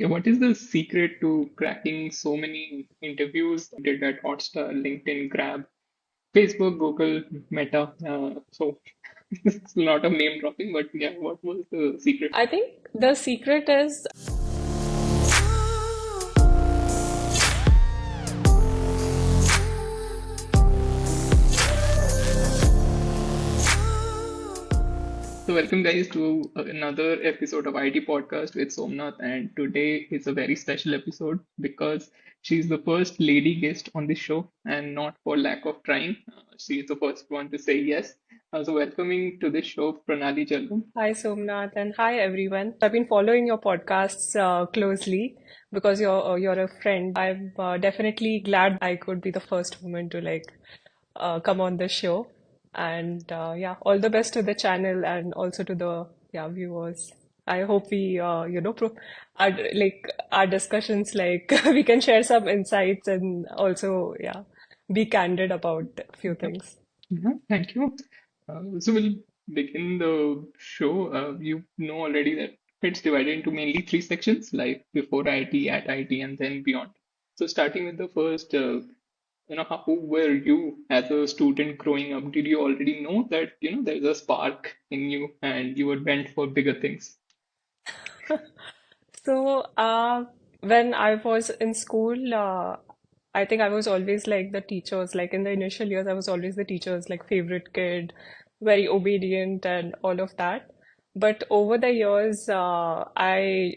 Okay, what is the secret to cracking so many interviews? Did at Hotstar, LinkedIn, Grab, Facebook, Google, Meta. So it's a lot of name dropping, but yeah, what was the secret? I think the secret is So welcome guys to another episode of IT Podcast with Somnath, and today is a very special episode because she's the first lady guest on the show, and not for lack of trying. She is the first one to say yes. So welcoming to the show, Pranali Jalgam. Hi Somnath and hi everyone. I've been following your podcasts closely because you're a friend. I'm definitely glad I could be the first woman to come on the show. And yeah, all the best to the channel and also to the viewers. I hope we our our discussions we can share some insights and also be candid about a few things. Yeah, thank you. So we'll begin the show. You know already that it's divided into mainly three sections, like before IT, at IT, and then beyond. So starting with the first, who were you as a student growing up? Did you already know that, there's a spark in you and you were meant for bigger things? So, when I was in school, I think I was always like the teachers, like in the initial years, I was always the teacher's like favorite kid, very obedient and all of that. But over the years, I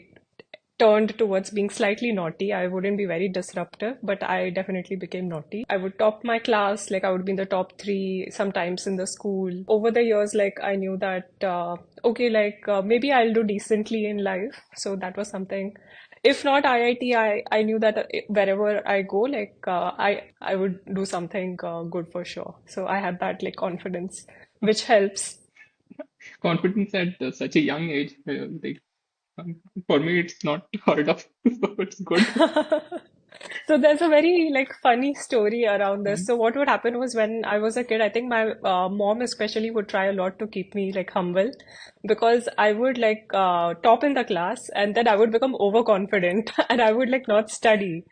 turned towards being slightly naughty. I wouldn't be very disruptive, but I definitely became naughty. I would top my class, like I would be in the top three sometimes in the school. Over the years, like I knew that, okay, maybe I'll do decently in life. So that was something. If not IIT, I knew that wherever I go, I would do something good for sure. So I had that like confidence, which helps. Confidence at such a young age, for me, it's not heard of, so it's good. So there's a very like funny story around this. So what would happen was when I was a kid, I think my mom especially would try a lot to keep me like humble because I would top in the class and then I would become overconfident and I would like not study.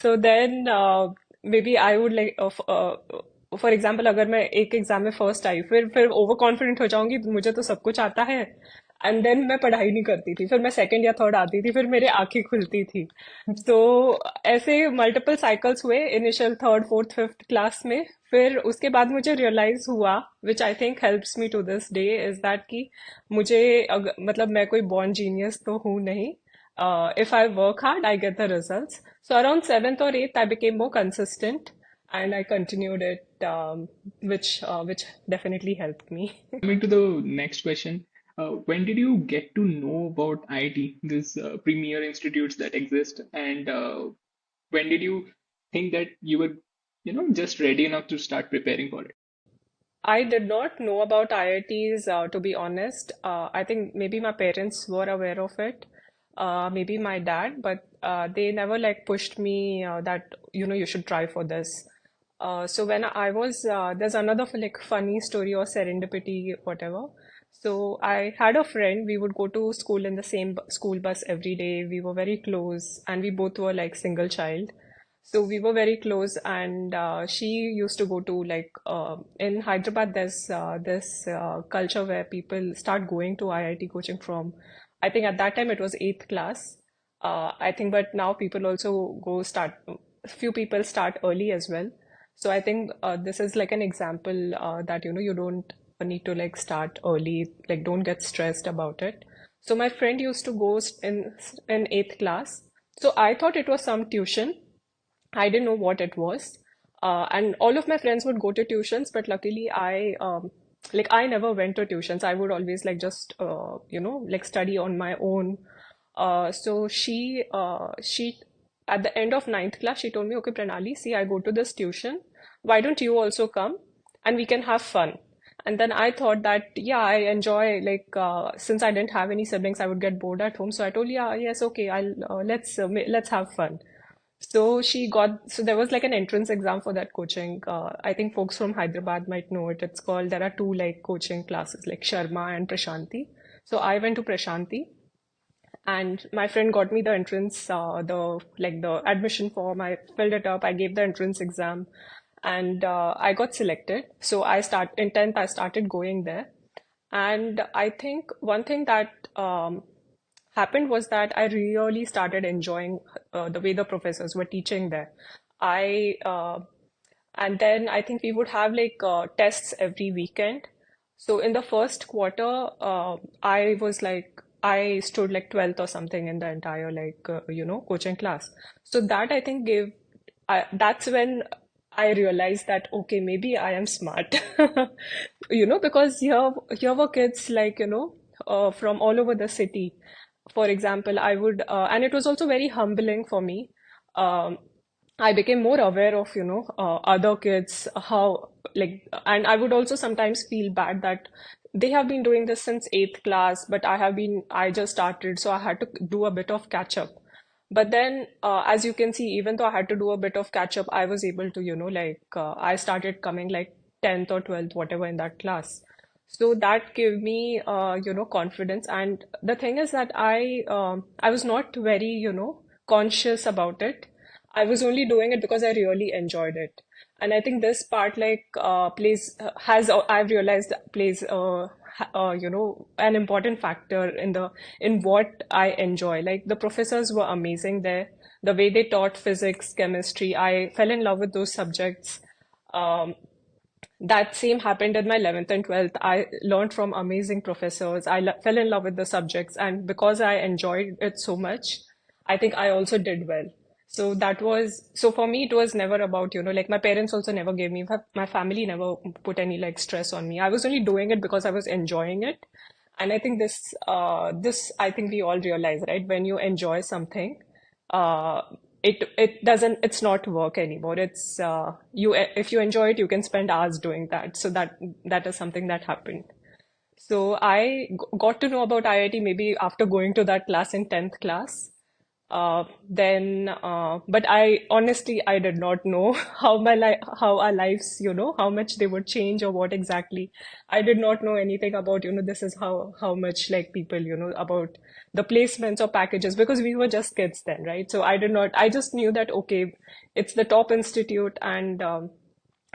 So then maybe I would for example अगर मैं एक exam में first आई फिर over confident हो जाऊंगी मुझे तो सब कुछ आता है एंड देन मैं पढ़ाई नहीं करती थी फिर मैं सेकंड या थर्ड आती थी फिर मेरे आंखें खुलती थी तो ऐसे मल्टीपल साइकिल्स हुए initial third fourth fifth class में फिर उसके बाद मुझे रियलाइज हुआ which I think helps me to this day is that कि मतलब मैं कोई बॉर्न जीनियस तो हूँ नहीं if I work hard, I get the results. So around seventh or eighth, I became more consistent, and I continued it, which definitely helped me. Coming to the next question, when did you get to know about IIT, these premier institutes that exist, and when did you think that you were, just ready enough to start preparing for it? I did not know about IITs, to be honest. I think maybe my parents were aware of it, maybe my dad, but they never like pushed me that you should try for this. So when I was there's another like funny story or serendipity, whatever. So I had a friend. We would go to school in the same school bus every day. We were very close, and we both were like single child. So we were very close, and she used to go to in Hyderabad. There's this culture where people start going to IIT coaching from. I think at that time it was eighth class. I think, but now people also go start. Few people start early as well. So I think this is like an example that you don't need to like start early. Like don't get stressed about it. So my friend used to go in eighth class. So I thought it was some tuition. I didn't know what it was. And all of my friends would go to tuitions, but luckily I never went to tuitions. I would always like just like study on my own. So she at the end of ninth class she told me, okay, Pranali, see, I go to this tuition. Why don't you also come and we can have fun? And then I thought that yeah, I enjoy since I didn't have any siblings, I would get bored at home. So I told yeah, yes, okay, I'll let's have fun. So there was like an entrance exam for that coaching. I think folks from Hyderabad might know it. It's called, there are two like coaching classes, like Sharma and Prashanti. So I went to Prashanti and my friend got me the entrance, the admission form. I filled it up. I gave the entrance exam, and I got selected. So I start in 10th. I started going there, and I think one thing that happened was that I really started enjoying the way the professors were teaching there. I And then I think we would have tests every weekend. So in the first quarter, I stood like 12th or something in the entire coaching class. So that I think that's when I realized that okay, maybe I am smart. Because here were kids from all over the city. For example, and it was also very humbling for me. Um, I became more aware of, other kids, and I would also sometimes feel bad that they have been doing this since eighth class, but I just started, so I had to do a bit of catch up. But then, as you can see, even though I had to do a bit of catch up, I was able to, I started coming like 10th or 12th, whatever in that class. So that gave me, confidence. And the thing is that I was not very, conscious about it. I was only doing it because I really enjoyed it. And I think this part I've realized plays an important factor in what I enjoy. Like the professors were amazing there. The way they taught physics, chemistry, I fell in love with those subjects. Um, that same happened in my 11th and 12th. I learned from amazing professors. Fell in love with the subjects, and because I enjoyed it so much, I think I also did well. So for me, it was never about, like my parents also never gave me, my family never put any like stress on me. I was only doing it because I was enjoying it. And I think I think we all realize, right? When you enjoy something, uh, it's not work anymore. If you enjoy it, you can spend hours doing that. So that is something that happened. So got to know about IIT maybe after going to that class in 10th class. But I honestly, I did not know how our lives, how much they would change or what exactly. I did not know anything about, this is how much like people, about the placements or packages because we were just kids then, right? So I just knew that, okay, it's the top institute and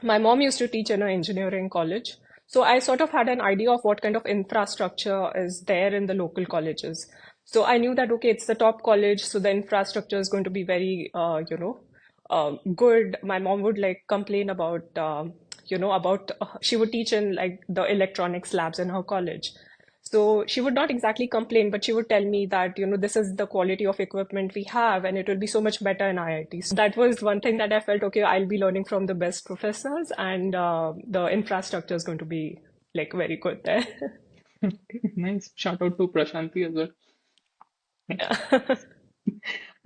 my mom used to teach in an engineering college. So I sort of had an idea of what kind of infrastructure is there in the local colleges. So I knew that, okay, it's the top college, so the infrastructure is going to be very, good. My mom would like complain she would teach in like the electronics labs in her college. So she would not exactly complain, but she would tell me that, this is the quality of equipment we have and it will be so much better in IIT. So that was one thing that I felt, okay, I'll be learning from the best professors and the infrastructure is going to be like very good there. Okay, nice. Shout out to Prashanti as well.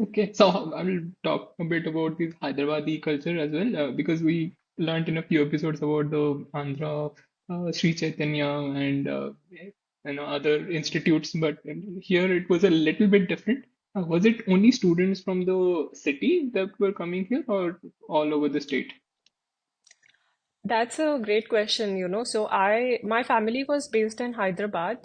Okay, so I will talk a bit about this Hyderabadi culture as well, because we learned in a few episodes about the Andhra, Sri Chaitanya, and other institutes, but here it was a little bit different. Was it only students from the city that were coming here, or all over the state? That's a great question, So my family was based in Hyderabad.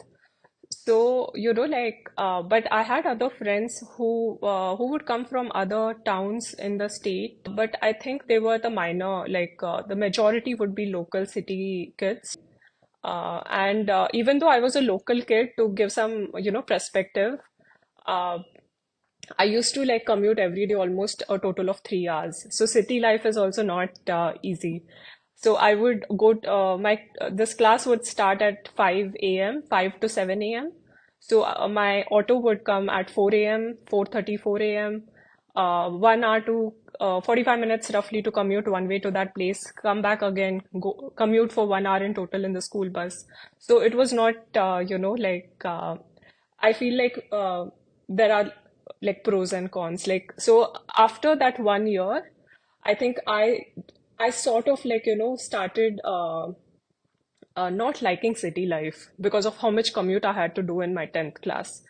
So, but I had other friends who would come from other towns in the state, but I think they were the minor, the majority would be local city kids. And even though I was a local kid, to give some, perspective, uh, I used to like commute every day almost a total of 3 hours. So city life is also not easy. So I would go my this class would start at 5 a.m., 5 to 7 a.m. So my auto would come at 4 a.m., 4:30, 4 a.m. 1 hour to 45 minutes roughly to commute one way to that place, come back again, go commute for 1 hour in total in the school bus. So it was not, I feel like there are like pros and cons. Like so after that 1 year, I think I sort of started not liking city life because of how much commute I had to do in my 10th class.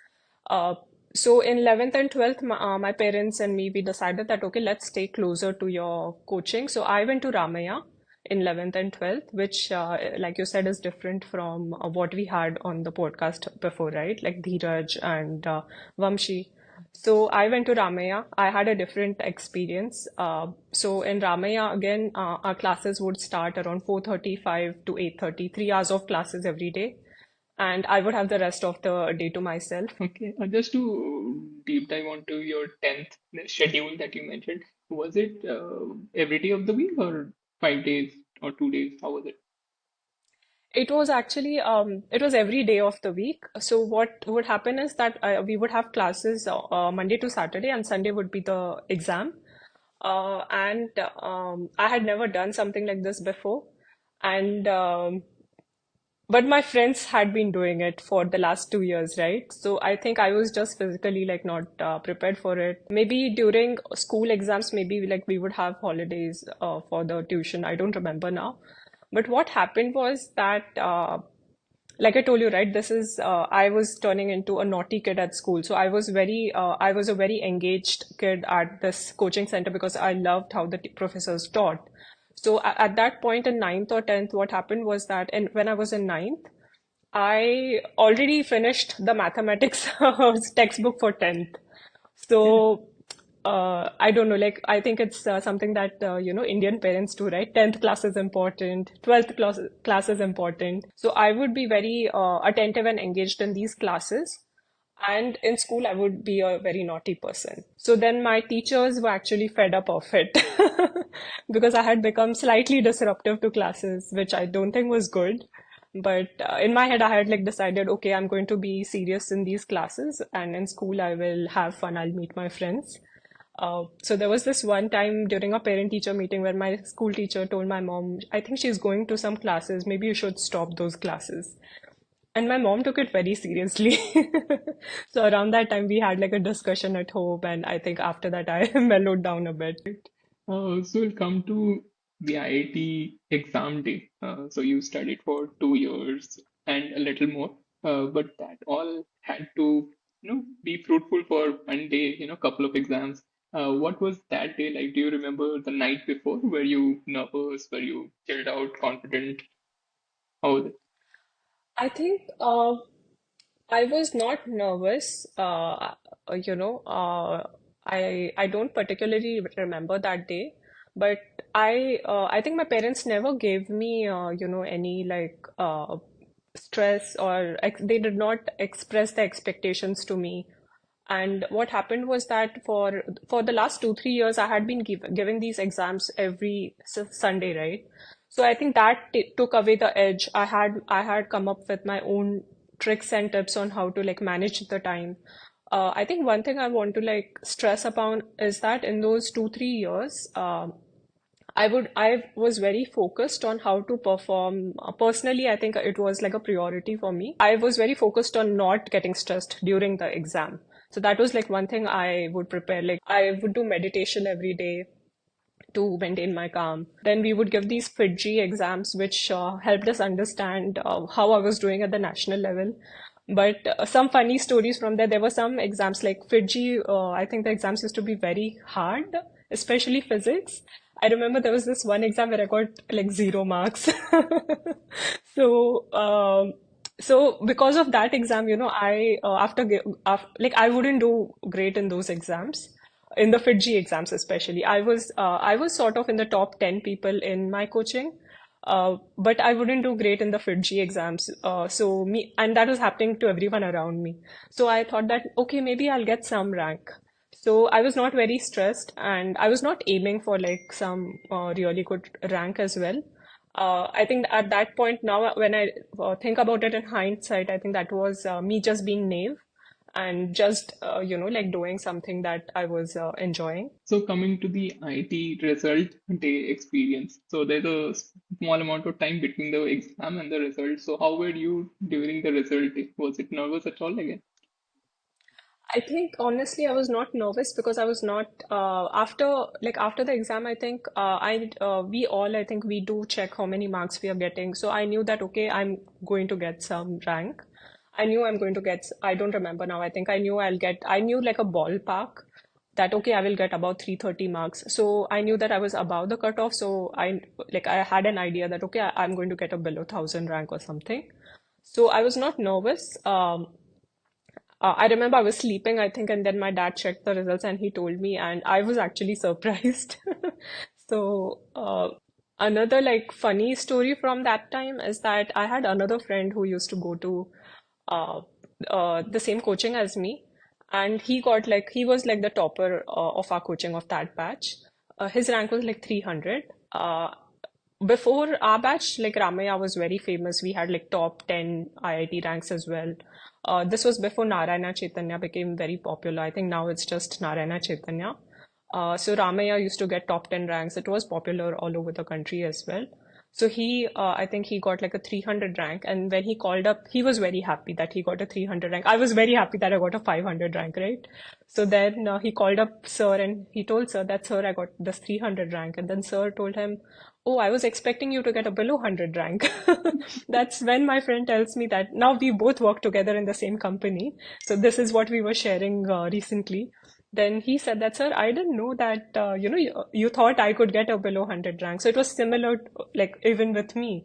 Uh, so in 11th and 12th, my parents and me, we decided that, okay, let's stay closer to your coaching. So I went to Ramaya. in 11th and 12th, which, like you said, is different from what we had on the podcast before, right? Like Dheeraj and Vamshi. So I went to Ramaya. I had a different experience. So in Ramaya, again, our classes would start around 4:35 to 8:30, 3 hours of classes every day. And I would have the rest of the day to myself. Okay, just to deep dive onto your 10th schedule that you mentioned, was it every day of the week or 5 days or 2 days? How was it? It was actually it was every day of the week. So what would happen is that we would have classes Monday to Saturday, and Sunday would be the exam. And I had never done something like this before, and but my friends had been doing it for the last 2 years, right? So I think I was just physically like not prepared for it. Maybe during school exams, maybe like we would have holidays for the tuition. I don't remember now. But what happened was that, like I told you, right, I was turning into a naughty kid at school. So I was a very engaged kid at this coaching center because I loved how the professors taught. So at that point in ninth or 10th, what happened was that when I was in ninth, I already finished the mathematics textbook for 10th. Okay. So I don't know, like I think it's something that Indian parents do, right? 10th class is important, 12th class is important. So I would be very attentive and engaged in these classes. And in school, I would be a very naughty person. So then my teachers were actually fed up of it because I had become slightly disruptive to classes, which I don't think was good. But in my head, I had like decided, okay, I'm going to be serious in these classes, and in school, I will have fun. I'll meet my friends. So there was this one time during a parent-teacher meeting where my school teacher told my mom, I think she's going to some classes. Maybe you should stop those classes. And my mom took it very seriously. So around that time, we had like a discussion at home, and I think after that, I mellowed down a bit. So we'll come to the IIT exam day. So you studied for 2 years and a little more, but that all had to, be fruitful for one day, couple of exams. What was that day like? Do you remember the night before? Were you nervous? Were you chilled out, confident? How was it? I think I was not nervous. You know, I don't particularly remember that day, but I think my parents never gave me any like stress or they did not express the expectations to me. And what happened was that for the last 2 3 years, I had been giving these exams every Sunday, right? So I think that t took away the edge. I had come up with my own tricks and tips on how to like manage the time. I think one thing I want to like stress upon is that in those 2 3 years, I was very focused on how to perform. Personally, I think it was like a priority for me. I was very focused on not getting stressed during the exam. So that was like one thing I would prepare. Like I would do meditation every day to maintain my calm. Then we would give these FITGE exams, which helped us understand how I was doing at the national level. But some funny stories from there. There were some exams like FITGE. I think the exams used to be very hard, especially physics. I remember there was this one exam where I got like 0 marks. So, so because of that exam, I like I wouldn't do great in those exams, in the FITGE exams especially. I was sort of in the top 10 people in my coaching, but I wouldn't do great in the FITGE exams. And that was happening to everyone around me. So I thought that okay, maybe I'll get some rank. So I was not very stressed, and I was not aiming for like some really good rank as well. I think at that point now, when I think about it in hindsight, I think that was me just being naive and just like doing something that I was enjoying. So coming to the IT result day experience. So there's a small amount of time between the exam and the result. So how were you during the result day? Was it nervous at all again? I think honestly, I was not nervous because I was not after the exam. I think I we all I think we do check how many marks we are getting. So I knew that okay, I'm going to get some rank. I knew I'm going to get. I don't remember now. I think I knew I'll get. I knew like a ballpark. that okay, I will get about 330 marks. So I knew that I was above the cutoff. So I had an idea that okay, I'm going to get a below 1,000 rank or something. So I was not nervous. I remember I was sleeping, I think, and then my dad checked the results and he told me, and I was actually surprised. So, another like funny story from that time is that I had another friend who used to go to uh, the same coaching as me, and he was like the topper of our coaching of that batch. His rank was like 300. Before our batch, like Ramaya was very famous. We had like top 10 IIT ranks as well. This was before Narayana Chaitanya became very popular. I think now it's just Narayana Chaitanya. So Ramaya used to get top 10 ranks. It was popular all over the country as well. So I think he got like a 300 rank. And when he called up, he was very happy that he got a 300 rank. I was very happy that I got a 500 rank, right? So then he called up sir and he told sir that, sir, I got this 300 rank. And then sir told him, oh, I was expecting you to get a below 100 rank. That's when my friend tells me that now we both work together in the same company. So this is what we were sharing recently. Then he said that, sir, I didn't know that, you thought I could get a below 100 rank. So it was similar, like even with me.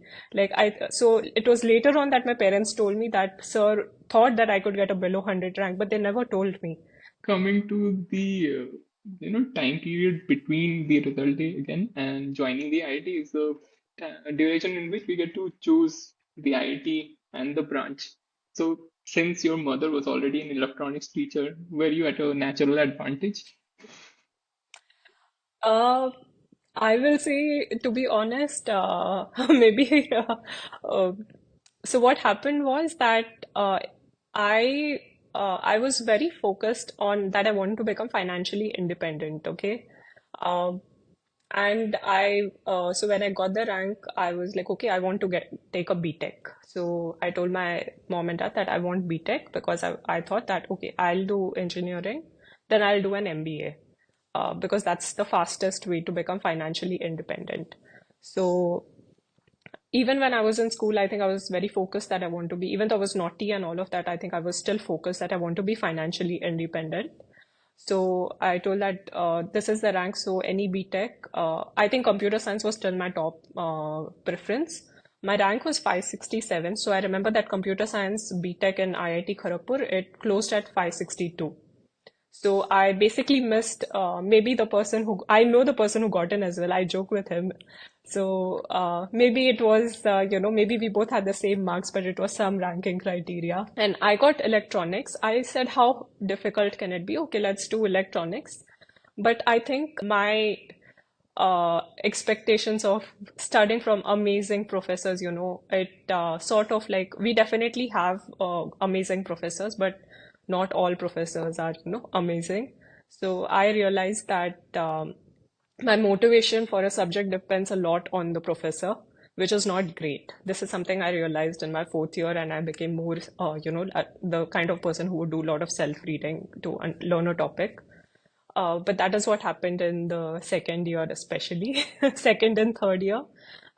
So it was later on that my parents told me that sir thought that I could get a below 100 rank, but they never told me. Coming to the time period between the result day again and joining the IIT is the duration in which we get to choose the IIT and the branch. So since your mother was already an electronics teacher, were you at a natural advantage? Uh, I will say, to be honest, maybe. Uh, so what happened was that I I was very focused on that I wanted to become financially independent. Okay, um, and so when I got the rank, I was like, okay, I want to take a B.Tech. So I told my mom and dad that I want B.Tech because I thought that okay, I'll do engineering, then I'll do an MBA because that's the fastest way to become financially independent. So even when I was in school, I think I was very focused that I want to be, even though I was naughty and all of that, I think I was still focused that I want to be financially independent. So I told that this is the rank, so any B.Tech. I think computer science was still my top preference. My rank was 567, so I remember that computer science B.Tech in IIT Kharagpur, it closed at 562. So I basically missed maybe the person who I know the person who got in as well. I joke with him. So maybe it was maybe we both had the same marks, but it was some ranking criteria. And I got electronics. I said, how difficult can it be? Okay, let's do electronics. But I think my expectations of studying from amazing professors, it sort of like we definitely have amazing professors, but not all professors are, amazing. So I realized that my motivation for a subject depends a lot on the professor, which is not great. This is something I realized in my fourth year, and I became more, the kind of person who would do a lot of self-reading to learn a topic. But that is what happened in the second year, especially second and third year.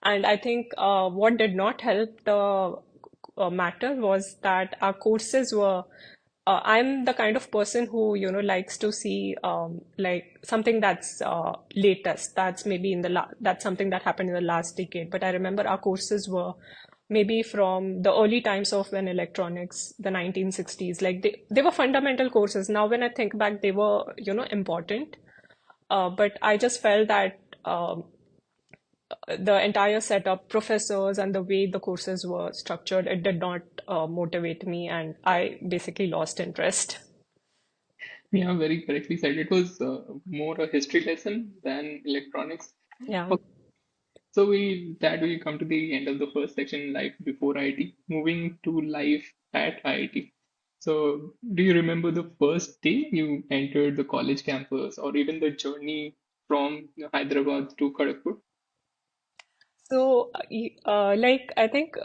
And I think what did not help the matter was that our courses were. I'm the kind of person who likes to see like something that's latest. That's maybe that's something that happened in the last decade. But I remember our courses were maybe from the early times of when electronics, the 1960s, like they were fundamental courses. Now, when I think back, they were, important. But I just felt that the entire setup, professors, and the way the courses were structured, it did not motivate me, and I basically lost interest. Yeah, very correctly said. It was more a history lesson than electronics. Yeah. Okay, so we come to the end of the first section, life before IIT, moving to life at IIT. So, do you remember the first day you entered the college campus, or even the journey from Hyderabad to Kharagpur? So, like I think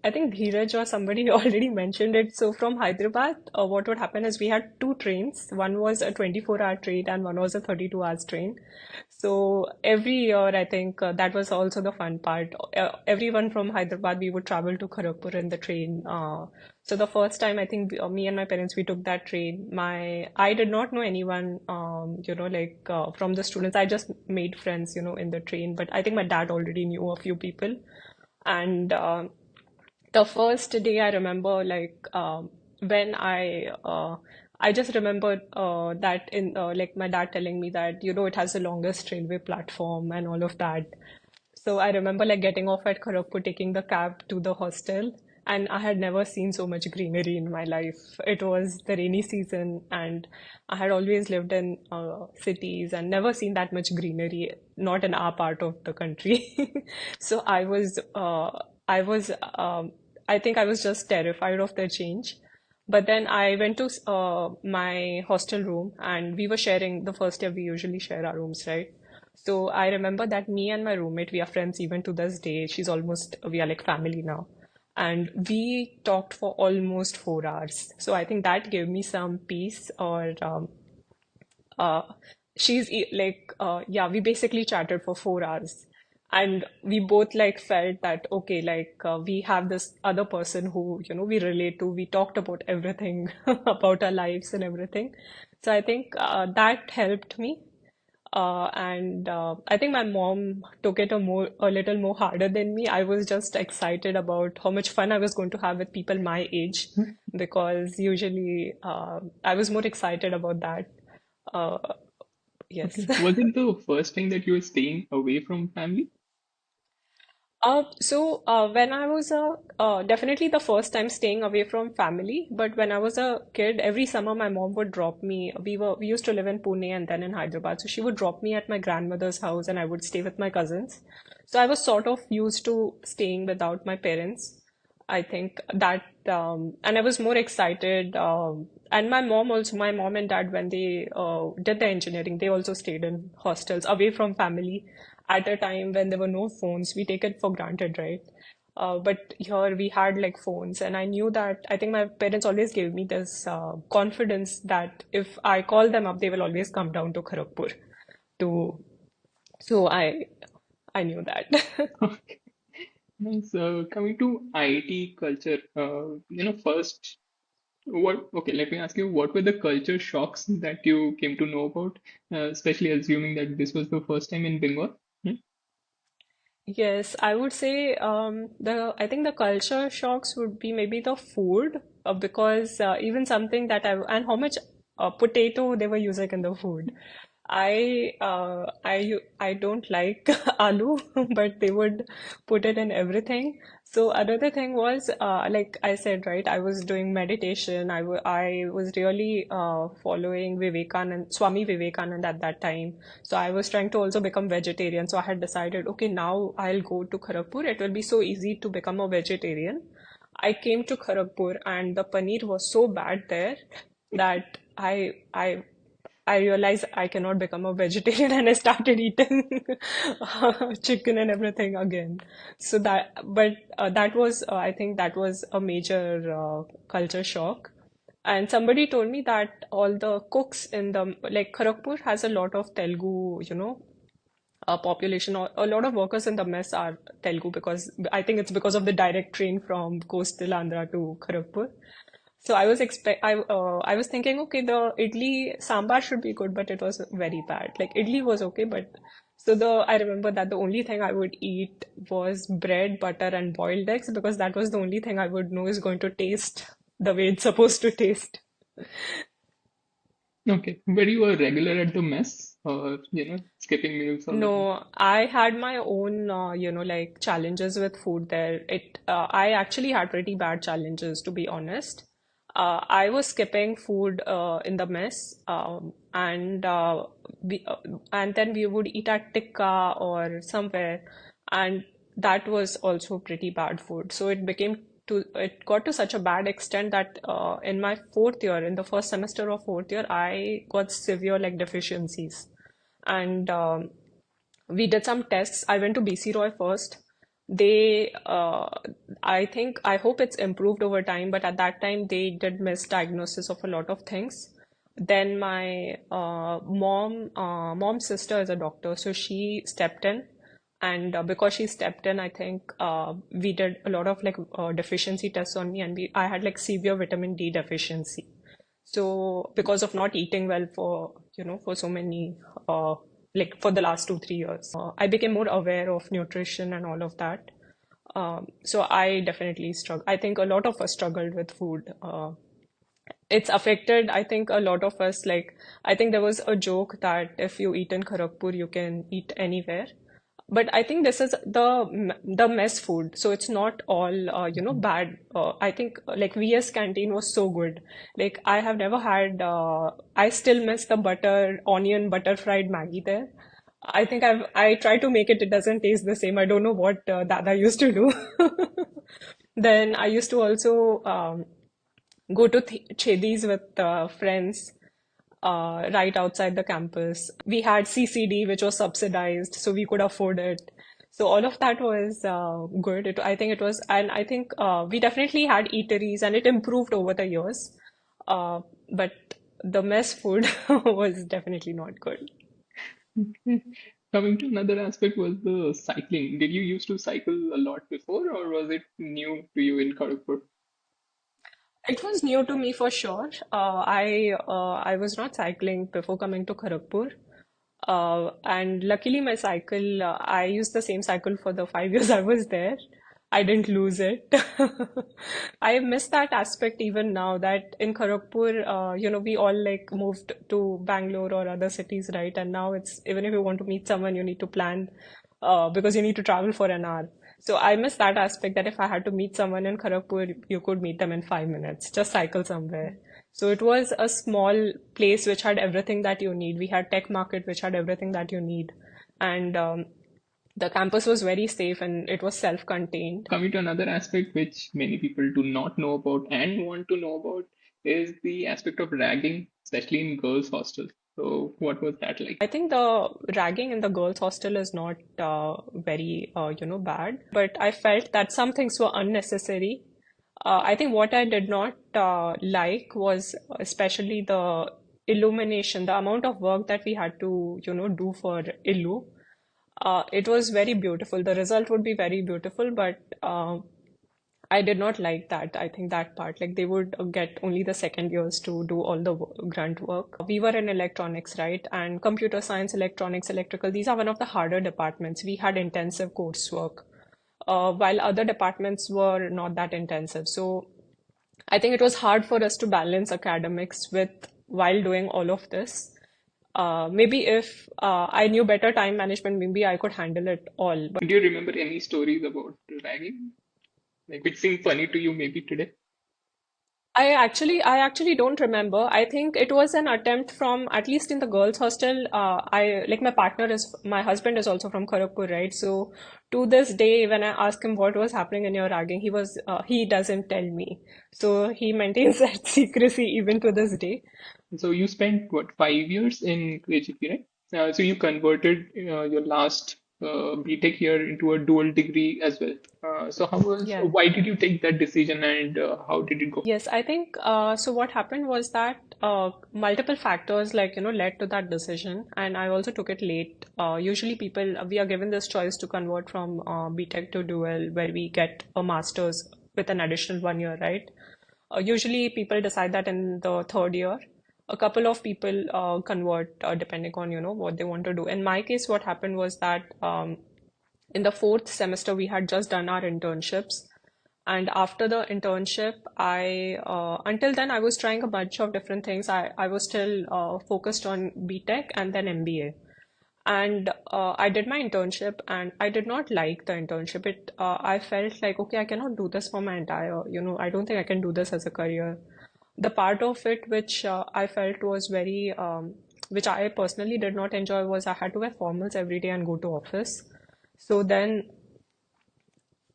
Dheeraj or somebody already mentioned it. So from Hyderabad, what would happen is we had two trains. One was a 24-hour train and one was a 32 hours train. So every year, I think that was also the fun part. Everyone from Hyderabad, we would travel to Kharagpur in the train. So the first time I think me and my parents we took that train. I did not know anyone, from the students. I just made friends, in the train. But I think my dad already knew a few people, and the first day I remember when I just remember that in like my dad telling me that it has the longest railway platform and all of that. So I remember like getting off at Kharagpur, taking the cab to the hostel, and I had never seen so much greenery in my life. It was the rainy season, and I had always lived in cities and never seen that much greenery, not in our part of the country. So I was, I think I was just terrified of the change. But then I went to my hostel room, and we were sharing the first year. We usually share our rooms, right? So I remember that me and my roommate, we are friends even to this day. We are like family now. And we talked for almost 4 hours. So I think that gave me some peace. Or uh, yeah, we basically chatted for 4 hours. And we both like felt that, okay, we have this other person who, we relate to. We talked about everything, about our lives and everything. So I think that helped me. And I think my mom took it a little more harder than me. I was just excited about how much fun I was going to have with people my age, because usually I was more excited about that. Uh, yes. Okay. Was it the first time that you were staying away from family? When I was definitely the first time staying away from family, but when I was a kid, every summer my mom would drop me. We used to live in Pune and then in Hyderabad, so she would drop me at my grandmother's house, and I would stay with my cousins. So I was sort of used to staying without my parents. I think that, and I was more excited. And my mom and dad, when they did the engineering, they also stayed in hostels away from family at a time when there were no phones. We take it for granted, right? But here we had like phones, and I knew that I think my parents always gave me this confidence that if I call them up, they will always come down to Kharagpur. To so I knew that. Okay. Nice. Coming to IIT culture, first, okay, let me ask you, what were the culture shocks that you came to know about, especially assuming that this was the first time in Bengal? Hmm? Yes, I would say the I think the culture shocks would be maybe the food, because even something that and how much potato they were using in the food. I don't like aloo, but they would put it in everything. So another thing was, like I said, right, I was doing meditation. I was really following Vivekanand, Swami Vivekanand at that time. So I was trying to also become vegetarian. So I had decided, okay, now I'll go to Kharagpur. It will be so easy to become a vegetarian. I came to Kharagpur, and the paneer was so bad there that I realized I cannot become a vegetarian, and I started eating chicken and everything again. That was, I think that was a major culture shock. And somebody told me that all the cooks in the, like Kharagpur has a lot of Telugu, population, or a lot of workers in the mess are Telugu, because I think it's because of the direct train from coastal Andhra to Kharagpur. So I was thinking, okay, the idli sambar should be good, but it was very bad. Like idli was okay, but I remember that the only thing I would eat was bread, butter, and boiled eggs, because that was the only thing I would know is going to taste the way it's supposed to taste. Okay. Were you a regular at the mess or, skipping meals all the time? No, I had my own, like challenges with food there. I actually had pretty bad challenges, to be honest. I was skipping food in the mess, and then we would eat at Tikka or somewhere, and that was also pretty bad food. So it got to such a bad extent that in my fourth year, in the first semester of fourth year, I got severe like deficiencies. And we did some tests. I went to BC Roy first. They, I hope it's improved over time, but at that time they did misdiagnosis of a lot of things. Then my mom's sister is a doctor, so she stepped in, And because she stepped in, I think we did a lot of like deficiency tests on me, and I had like severe vitamin D deficiency. So because of not eating well for, for so many, like for the last 2, 3 years, I became more aware of nutrition and all of that. So I definitely struggle. I think a lot of us struggled with food. It's affected, I think, a lot of us. Like, I think there was a joke that if you eat in Kharagpur, you can eat anywhere. But I think this is the mess food, so it's not all bad. I think like VS canteen was so good. Like I have never had. I still miss the butter onion butter fried Maggie there. I think I try to make it. It doesn't taste the same. I don't know what Dada used to do. Then I used to also go to Chedis with friends right outside the campus. We had CCD, which was subsidized, so we could afford it. So all of that was good. I think it was, and I think we definitely had eateries, and it improved over the years. But the mess food was definitely not good. Coming to another aspect was the cycling. Did you used to cycle a lot before, or was it new to you in Kharagpur? It was new to me for sure. I was not cycling before coming to Kharagpur. And luckily, my cycle, I used the same cycle for the 5 years I was there. I didn't lose it. I miss that aspect even now that in Kharagpur, we all like moved to Bangalore or other cities, right? And now it's even if you want to meet someone, you need to plan because you need to travel for an hour. So I miss that aspect that if I had to meet someone in Kharagpur, you could meet them in 5 minutes, just cycle somewhere. So it was a small place which had everything that you need. We had tech market which had everything that you need. And the campus was very safe and it was self-contained. Coming to another aspect which many people do not know about and want to know about is the aspect of ragging, especially in girls' hostels. So, what was that like? I think the ragging in the girls' hostel is not very, bad, but I felt that some things were unnecessary. I think what I did not like was especially the illumination, the amount of work that we had to, do for Illu. It was very beautiful. The result would be very beautiful, but I did not like that. I think that part, like they would get only the second years to do all the grunt work. We were in electronics, right? And computer science, electronics, electrical, these are one of the harder departments. We had intensive coursework, while other departments were not that intensive. So I think it was hard for us to balance academics with while doing all of this. Maybe if I knew better time management, maybe I could handle it all. But Do you remember any stories about ragging? Like, which seem funny to you maybe today? I actually don't remember. I think it was an attempt from, at least in the girls' hostel. Like my husband is also from Kharagpur, right? So to this day, when I ask him what was happening in your ragging, he doesn't tell me. So he maintains that secrecy even to this day. So, you spent what, 5 years in KGP, right? So, you converted your last B.Tech here into a dual degree as well. Yeah. Why did you take that decision and how did it go? Yes, I think so. What happened was that multiple factors, like, led to that decision, and I also took it late. Usually, we are given this choice to convert from B.Tech to dual, where we get a master's with an additional 1 year, right? Usually, people decide that in the third year. A couple of people convert depending on, what they want to do. In my case, what happened was that in the fourth semester, we had just done our internships. And after the internship, until then, I was trying a bunch of different things. I was still focused on B.Tech and then MBA. And I did my internship and I did not like the internship. I felt like, okay, I cannot do this for my entire, I don't think I can do this as a career. The part of it which I felt was which I personally did not enjoy was I had to wear formals every day and go to office. So then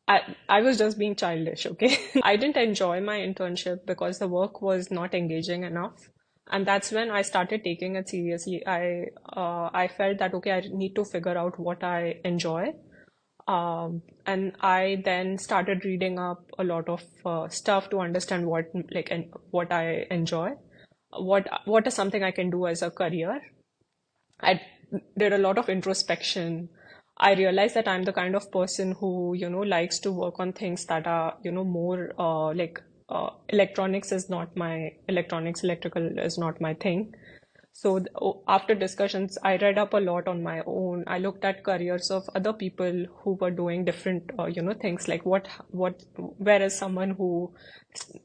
I was just being childish, okay? I didn't enjoy my internship because the work was not engaging enough. And that's when I started taking it seriously. I felt that, okay, I need to figure out what I enjoy. And I then started reading up a lot of stuff to understand what I enjoy, what is something I can do as a career. I did a lot of introspection. I realized that I'm the kind of person who, likes to work on things that are, more like electrical is not my thing. So after discussions, I read up a lot on my own. I looked at careers of other people who were doing different, things like where is someone who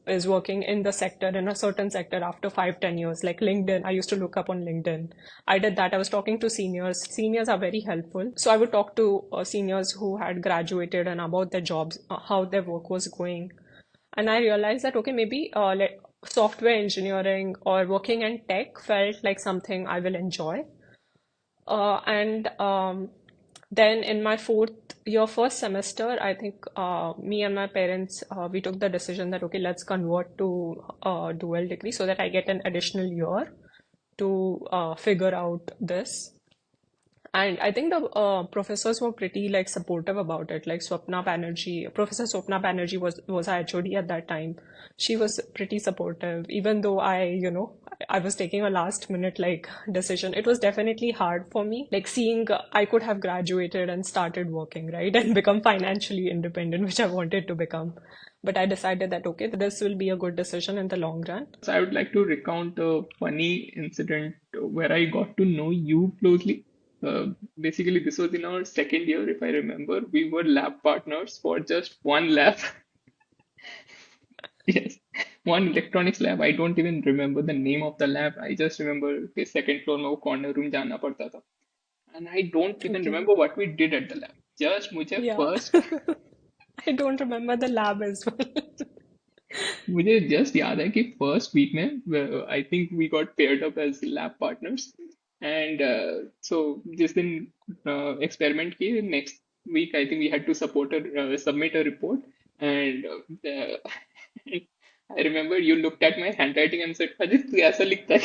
is working in the sector, in a certain sector after 5, 10 years, like LinkedIn. I used to look up on LinkedIn. I did that. I was talking to seniors. Seniors are very helpful. So I would talk to seniors who had graduated and about their jobs, how their work was going. And I realized that, okay, maybe like software engineering or working in tech felt like something I will enjoy. And then in my fourth year, first semester, I think me and my parents, we took the decision that, okay, let's convert to dual degree so that I get an additional year to figure out this. And I think the professors were pretty like supportive about it. Like Professor Swapna Banerjee was our HOD at that time. She was pretty supportive, even though I was taking a last minute like decision. It was definitely hard for me, like seeing I could have graduated and started working, right, and become financially independent, which I wanted to become. But I decided that okay, this will be a good decision in the long run. So I would like to recount a funny incident where I got to know you closely. Basically, this was in our second year, if I remember. We were lab partners for just one lab. Yes, one electronics lab. I don't even remember the name of the lab. I just remember the second floor में वो corner room जाना पड़ता था. And I don't even Okay. remember what we did at the lab. Just मुझे Yeah. first I don't remember the lab as well. मुझे just याद है कि फर्स्ट वीक में I think we got paired up as lab partners and so जिस दिन experiment किए next week I think we had to submit a report and I remember you looked at my handwriting and said Ajit तू ऐसा लिखता है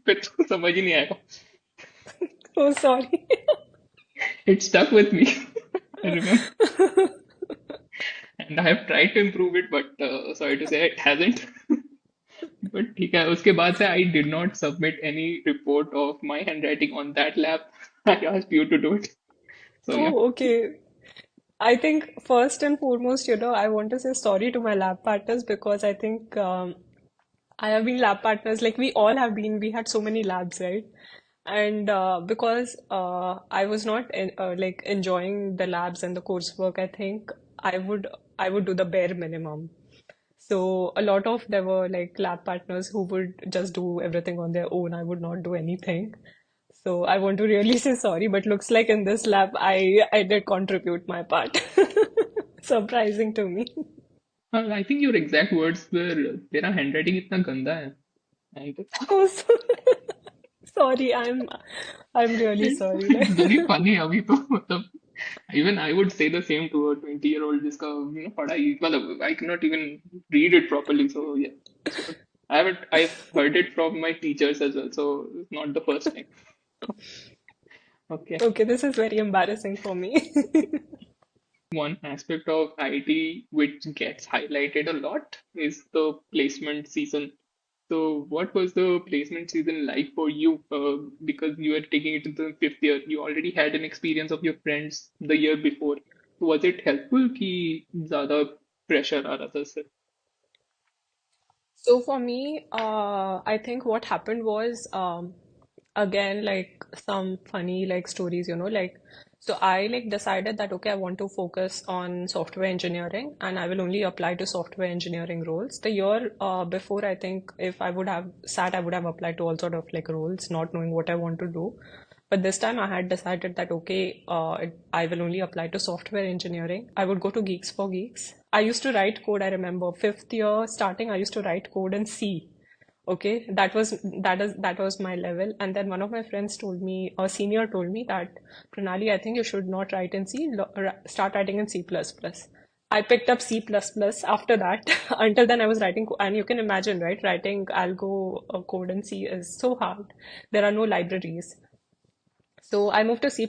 फिर तो समझ ही नहीं आएगा Oh, sorry. It stuck with me I remember and I have tried to improve it but sorry to say it hasn't but ठीक है उसके बाद से I did not submit any report of my handwriting on that lab I asked you to do it so yeah Oh, okay. I think first and foremost, I want to say sorry to my lab partners because I think I have been lab partners, like we all have been, we had so many labs, right? And because I was not like enjoying the labs and the coursework, I think I would I would do the bare minimum. So a lot of there were like lab partners who would just do everything on their own. I would not do anything. So I want to really say sorry, but looks like in this lab I did contribute my part. Surprising to me. I think your exact words were तेरा handwriting इतना गंदा है and Oh, sorry. I'm really sorry. It's very funny अभी तो मतलब even I would say the same to a 20-year-old जिसका पढ़ा ही मतलब I cannot even read it properly so yeah so I've heard it from my teachers as well so it's not the first time okay. Okay, this is very embarrassing for me. One aspect of IT which gets highlighted a lot is the placement season. So, what was the placement season like for you? Because you were taking it into the fifth year, you already had an experience of your friends the year before. Was it helpful कि ज़्यादा pressure आ रहा था इससे? So for me, I think what happened was again like some funny like stories, like so I like decided that okay, I want to focus on software engineering and I will only apply to software engineering roles. The year before, I think if I would have sat, I would have applied to all sort of like roles, not knowing what I want to do. But this time I had decided that okay, I will only apply to software engineering. I would go to Geeks for Geeks. I used to write code. I remember fifth year starting, I used to write code in C. Okay, that was my level. And then one of my friends told me, a senior told me that Pranali, I think you should not write in C. Start writing in C++. I picked up C++ after that. Until then, I was writing, and you can imagine, right? Writing algo code in C is so hard. There are no libraries. So I moved to C++,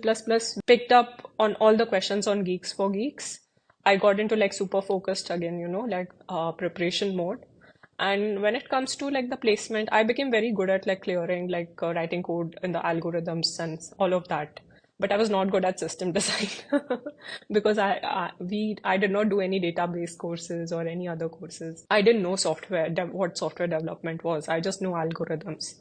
picked up on all the questions on Geeks for Geeks. I got into like super focused again, like preparation mode. And when it comes to like the placement, I became very good at like clearing, like writing code in the algorithms and all of that. but I was not good at system design because I did not do any database courses or any other courses. I didn't know what software development was. I just know algorithms.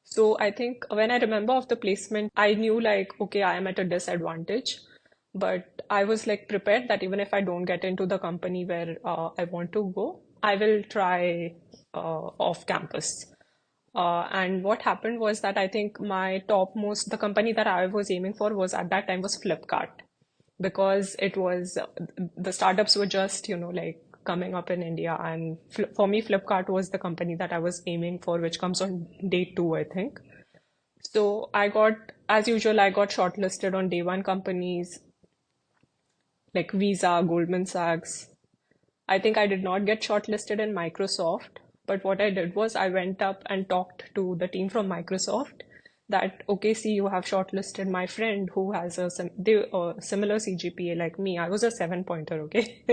So I think when I remember of the placement, I knew like, okay, I am at a disadvantage, but I was like prepared that even if I don't get into the company where I want to go, I will try off campus. And what happened was that I think the company that I was aiming for was at that time was Flipkart, because it was the startups were just, like coming up in India. And for me, Flipkart was the company that I was aiming for, which comes on day two, I think. So as usual, I got shortlisted on day one companies like Visa, Goldman Sachs. I think I did not get shortlisted in Microsoft, but what I did was I went up and talked to the team from Microsoft that, okay, see, you have shortlisted my friend who has similar CGPA like me. I was a 7 pointer, okay?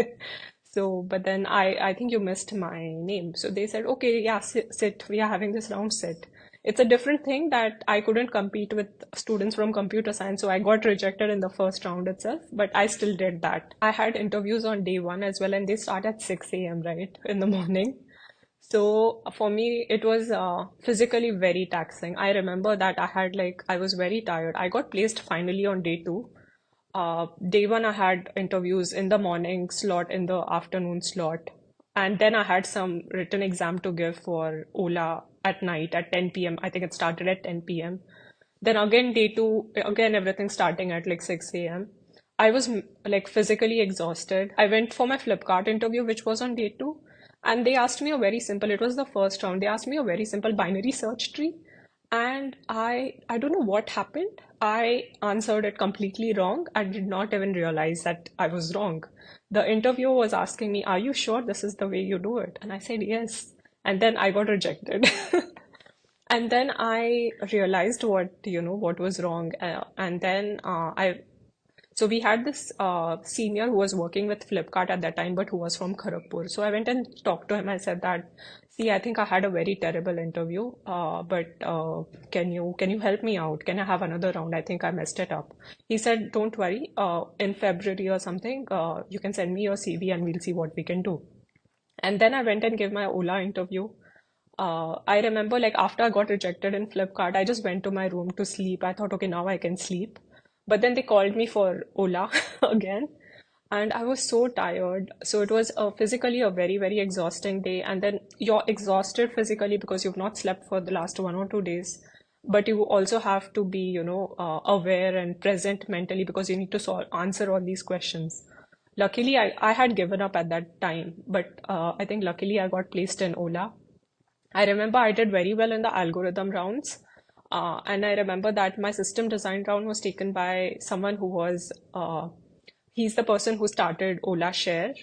So, but then I think you missed my name. So they said, okay, yeah, sit. We are having this round, sit. It's a different thing that I couldn't compete with students from computer science, so I got rejected in the first round itself, but I still did that. I had interviews on day one as well, and they start at 6 a.m., right, in the morning. So for me, it was physically very taxing. I remember that I was very tired. I got placed finally on day two. Day one, I had interviews in the morning slot, in the afternoon slot, and then I had some written exam to give for Ola at night at 10 p.m. I think it started at 10 p.m. Then again, day two, again, everything starting at like 6 a.m. I was like physically exhausted. I went for my Flipkart interview, which was on day two, and they asked me a very simple, it was the first round, they asked me a very simple binary search tree. And I don't know what happened. I answered it completely wrong. I did not even realize that I was wrong. The interviewer was asking me, "Are you sure this is the way you do it?" And I said, "Yes." And then I got rejected. And then I realized what was wrong. And then so we had this senior who was working with Flipkart at that time, but who was from Kharagpur. So I went and talked to him. I said that, see, I think I had a very terrible interview, but can you help me out? Can I have another round? I think I messed it up. He said, don't worry. In February or something, you can send me your CV and we'll see what we can do. And then I went and gave my Ola interview. I remember like after I got rejected in Flipkart, I just went to my room to sleep. I thought, okay, now I can sleep. But then they called me for Ola again, and I was so tired. So it was physically a very, very exhausting day. And then you're exhausted physically because you've not slept for the last 1 or 2 days. But you also have to be, aware and present mentally because you need to answer all these questions. Luckily, I had given up at that time, but I think luckily I got placed in Ola. I remember I did very well in the algorithm rounds. And I remember that my system design round was taken by someone he's the person who started Ola Share,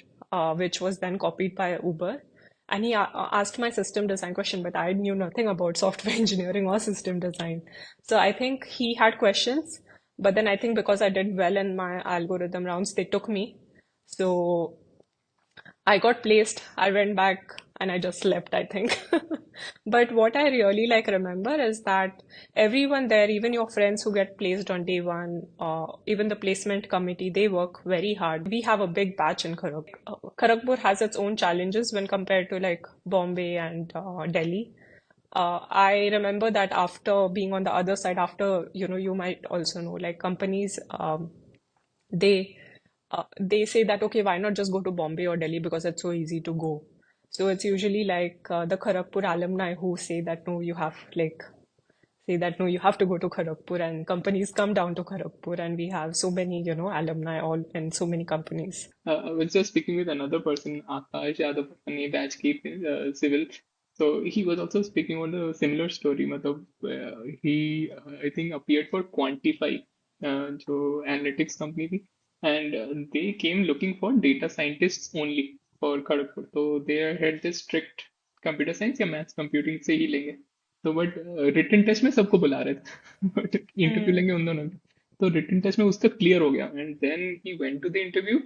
which was then copied by Uber. And he asked my system design question, but I knew nothing about software engineering or system design. So I think he had questions, but then I think because I did well in my algorithm rounds, they took me. So I got placed, I went back and I just slept, I think. But what I really like remember is that everyone there, even your friends who get placed on day one, even the placement committee, they work very hard. We have a big batch in Kharagpur. Kharagpur has its own challenges when compared to like Bombay and Delhi. I remember that after being on the other side, after, you might also know, like companies, they they say that, okay, why not just go to Bombay or Delhi because it's so easy to go. So it's usually like the Kharagpur alumni who say that no, you have to go to Kharagpur, and companies come down to Kharagpur, and we have so many, alumni all in so many companies. I was just speaking with another person, Akash Yadav, अपनी batch की civil. So he was also speaking on a similar story. मतलब he I think appeared for Quantify, जो analytics company थी, and they came looking for data scientists only for Kharagpur. So they had this strict computer science या maths computing से ही लेंगे. तो but written test में सबको बुला रहे थे बट इंटरव्यू Hmm. लेंगे उन दोनों का. तो रिटन टेस्ट में उसका क्लियर हो गया and then he went to the interview.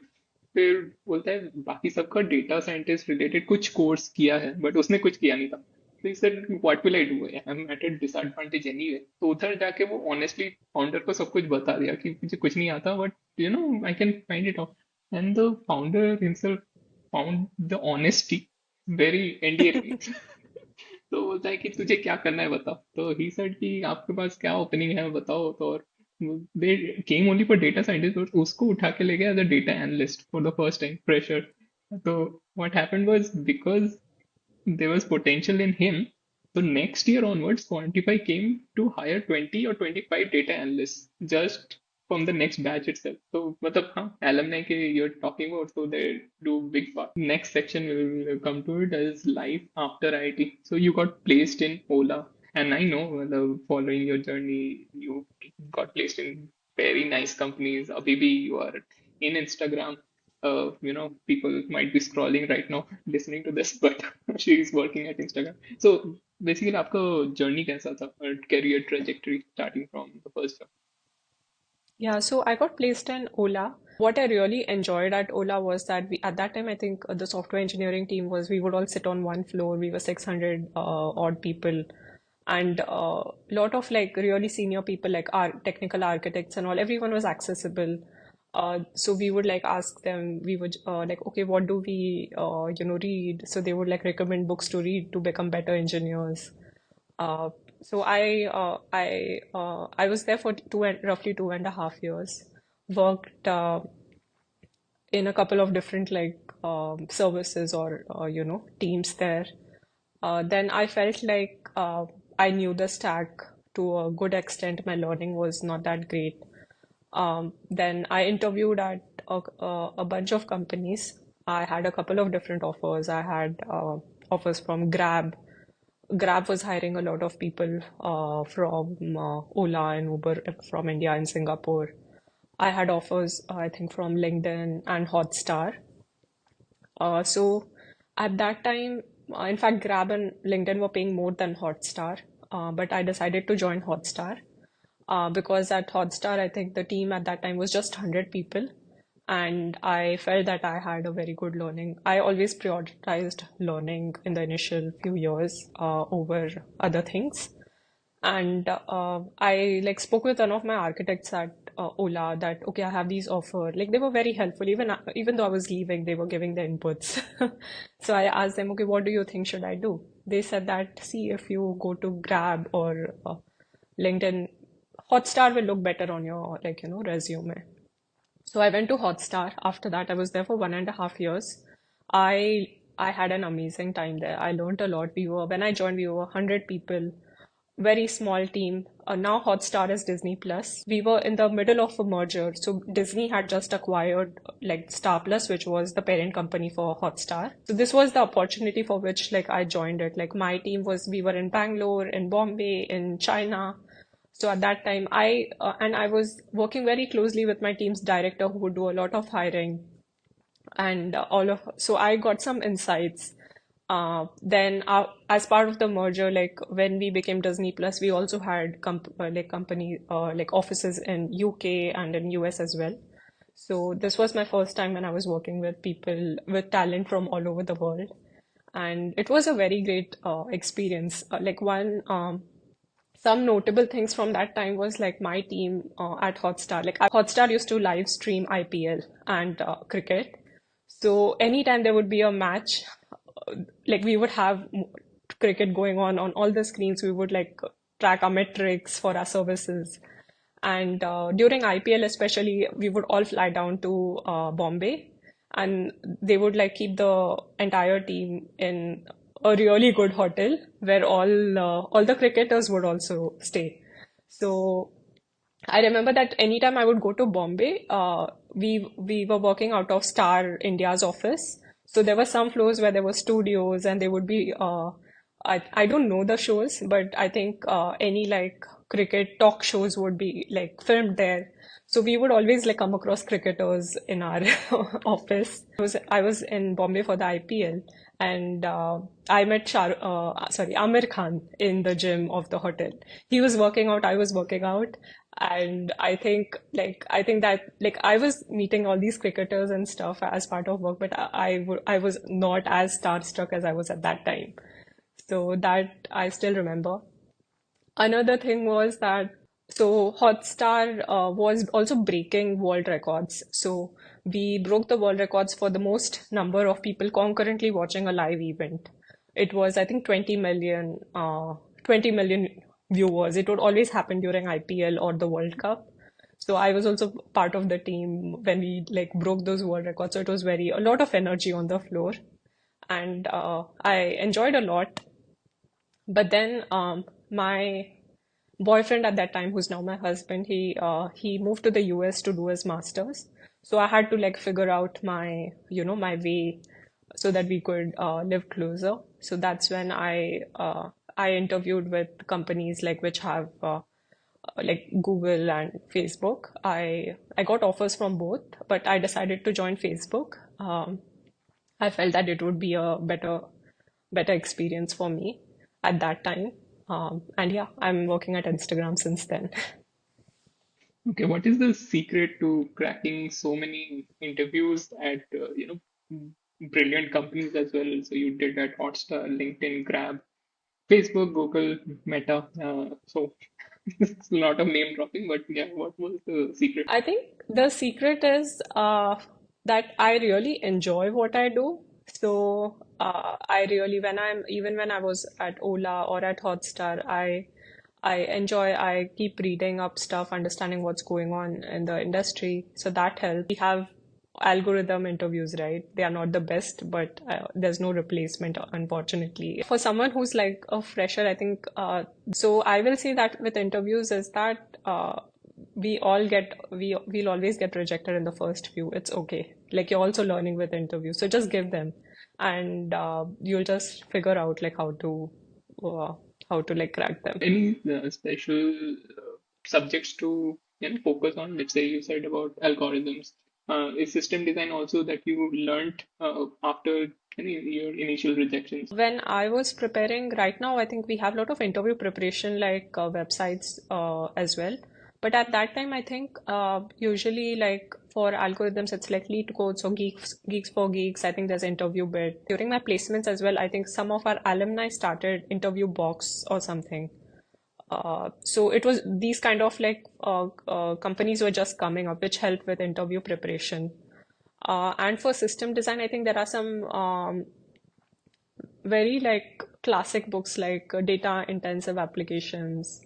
फिर बोलता है बाकी सबका डेटा साइंटिस्ट रिलेटेड कुछ कोर्स किया है बट उसने कुछ किया नहीं था. तो he said what will I do, I'm at a disadvantage anyway. तो उधर जाके वो honestly founder को सब कुछ बता दिया कि मुझे कुछ नहीं आता, but I can find it out. And the founder himself found the honesty very endearing. तो बोलता है कि तुझे क्या करना है बताओ, तो ही सेड कि आपके पास क्या ओपनिंग है बताओ, तो और they came only for data scientist, और उसको उठा के ले गया as a data analyst for the first time, pressure. तो what happened was, because there was potential in him. So next year onwards, Quantify came to hire 20 or 25 data analysts just from the next batch itself. So मतलब हाँ, alumni के you're talking about, so they do big part. Next section we will come to it as life after IIT. So you got placed in Ola, and I know following your journey, you got placed in very nice companies. Abhi you are in Instagram. People might be scrolling right now listening to this, but she is working at Instagram. So basically, आपका journey कैसा था? Career trajectory starting from the first job. Yeah, so I got placed in Ola. What I really enjoyed at Ola was that at that time, I think the software engineering team was, we would all sit on one floor. We were 600 odd people, and a lot of like really senior people, like our technical architects and all, everyone was accessible. So we would like ask them, we would like, okay, what do we, read? So they would like recommend books to read to become better engineers. Uh, so I was there for roughly 2.5 years. Worked in a couple of different like services or teams there. Then I felt like I knew the stack to a good extent. My learning was not that great. Then I interviewed at a bunch of companies. I had a couple of different offers. I had offers from Grab. Grab was hiring a lot of people from Ola and Uber from India and Singapore. I had offers, I think, from LinkedIn and Hotstar. So at that time, in fact, Grab and LinkedIn were paying more than Hotstar, but I decided to join Hotstar because at Hotstar, I think the team at that time was just 100 people, and I felt that I had a very good learning. I always prioritized learning in the initial few years over other things. And I like spoke with one of my architects at Ola that okay, I have these offer. Like they were very helpful. Even though I was leaving, they were giving the inputs. So I asked them, okay, what do you think should I do? They said that see if you go to Grab or LinkedIn, Hotstar will look better on your resume. So I went to Hotstar. After that, I was there for 1.5 years. I had an amazing time there. I learned a lot. When I joined, we were 100 people, very small team. Now Hotstar is Disney Plus. We were in the middle of a merger. So Disney had just acquired like Star Plus, which was the parent company for Hotstar. So this was the opportunity for which like I joined it. Like my team we were in Bangalore, in Bombay, in China. So at that time, I was working very closely with my team's director who would do a lot of hiring and so I got some insights. Then as part of the merger, like when we became Disney Plus, we also had company like offices in UK and in US as well. So this was my first time when I was working with people with talent from all over the world, and it was a very great experience. Some notable things from that time was like my team at Hotstar. Like Hotstar used to live stream IPL and cricket. So anytime there would be a match, like we would have cricket going on all the screens. We would like track our metrics for our services. And during IPL especially, we would all fly down to Bombay, and they would like keep the entire team in a really good hotel where all the cricketers would also stay. So I remember that anytime I would go to Bombay, we were working out of Star India's office. So there were some floors where there were studios, and they would be I don't know the shows, but I think any like cricket talk shows would be like filmed there. So we would always like come across cricketers in our office. I was in Bombay for the IPL, and I met Aamir Khan in the gym of the hotel. He was working out, I was working out, and I think that like I was meeting all these cricketers and stuff as part of work, but I was not as starstruck as I was at that time. So that I still remember. Another thing was that Hotstar was also breaking world records. So we broke the world records for the most number of people concurrently watching a live event. It was, I think, 20 million viewers. It would always happen during IPL or the World Cup. So I was also part of the team when we like broke those world records. So it was a lot of energy on the floor, and I enjoyed a lot. But then my boyfriend at that time, who's now my husband, he moved to the US to do his masters. So I had to like figure out my way so that we could live closer. So that's when I interviewed with companies like which have like Google and Facebook. I got offers from both, but I decided to join Facebook. I felt that it would be a better experience for me at that time. And yeah, I'm working at Instagram since then. Okay, what is the secret to cracking so many interviews at brilliant companies as well? So you did at Hotstar, LinkedIn, Grab, Facebook, Google, Meta. So it's a lot of name dropping, but yeah, what was the secret? I think the secret is that I really enjoy what I do. So I really, even when I was at Ola or at Hotstar, I keep reading up stuff, understanding what's going on in the industry. So that helps. We have algorithm interviews, right? They are not the best, but there's no replacement, unfortunately. For someone who's like a fresher, I think, so I will say that with interviews is that we'll always get rejected in the first few. It's okay. Like you're also learning with interviews. So just give them and you'll just figure out like uh, how to like crack them. Any special subjects to focus on? Let's say you said about algorithms. Is system design also that you learned after your initial rejections? When I was preparing right now, I think we have a lot of interview preparation like websites as well. But at that time, I think usually like for algorithms, it's like lead codes or geeks for geeks. I think there's interview bit. During my placements as well, I think some of our alumni started interview box or something. So it was these kind of like companies were just coming up, which helped with interview preparation. And for system design, I think there are some very like classic books like data intensive applications.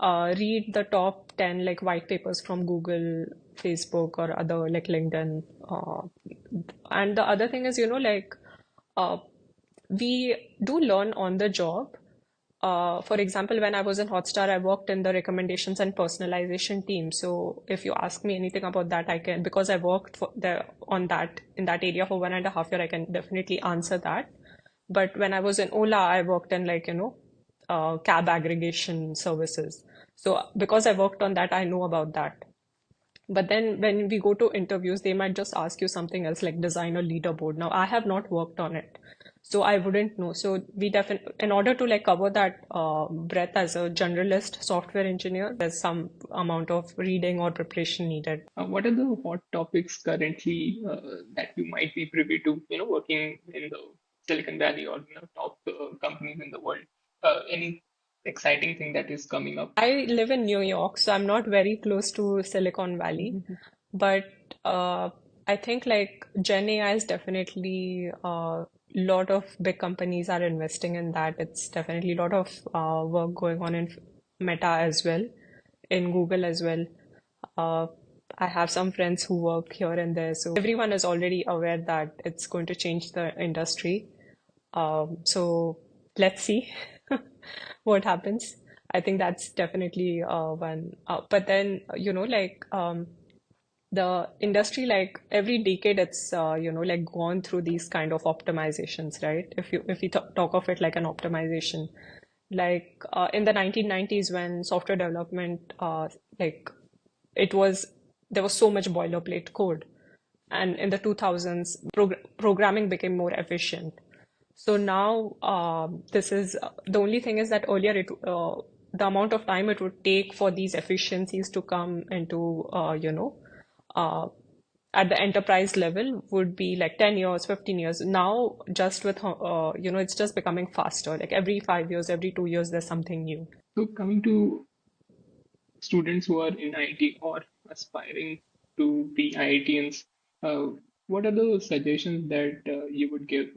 Read the top 10 like white papers from Google, Facebook, or other like LinkedIn. And the other thing is, like uh, we do learn on the job. For example, when I was in Hotstar, I worked in the recommendations and personalization team. So if you ask me anything about that, I can, because I worked on that in that area for 1.5 years, I can definitely answer that. But when I was in Ola, I worked in like, cab aggregation services. So because I worked on that, I know about that. But then when we go to interviews, they might just ask you something else like design a leaderboard. Now, I have not worked on it, so I wouldn't know. So we definitely, in order to like cover that breadth as a generalist software engineer, there's some amount of reading or preparation needed. What are the hot topics currently that you might be privy to, working in the Silicon Valley or top companies in the world? Any exciting thing that is coming up? I live in New York, so I'm not very close to Silicon Valley, but uh, I think like Gen AI is definitely a lot of big companies are investing in that. It's definitely a lot of work going on in Meta as well, in Google as well. Uh, I have some friends who work here and there, so everyone is already aware that it's going to change the industry. So let's see what happens. I think that's definitely one. But then, like the industry, like every decade, it's like gone through these kind of optimizations, right? If you talk of it like an optimization, like in the 1990s when software development, like it was there was so much boilerplate code, and in the 2000s, programming became more efficient. So now, this is the only thing is that earlier the amount of time it would take for these efficiencies to come into, uh, at the enterprise level would be like 10 years, 15 years. Now, just with, it's just becoming faster. Like every 5 years, every 2 years, there's something new. So coming to students who are in IT or aspiring to be IITians, uh, what are the suggestions that you would give?